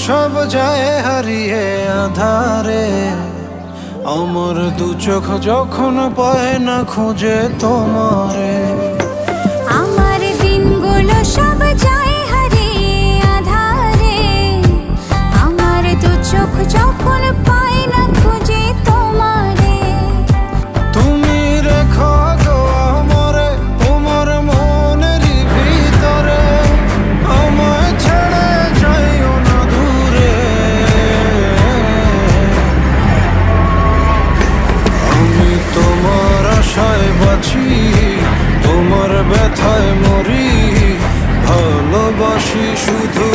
সব যায় হারিয়ে আধারে, আমার দু চোখ যখন পায় না খুঁজে তোমারে। আমার দিনগুলো সব যায় হারিয়ে আধারে, আমার দু চোখ যখন পায় না খুঁজে তোমারে। তুমি রেখো গো আমারে তোমার মনেরই ভিতরে, আমায় ছেড়ে যাইও না দূরে। আমি তোমার আশায় বাঁচি, তোমার ব্যথায় মরি, ভালোবাসি শুধু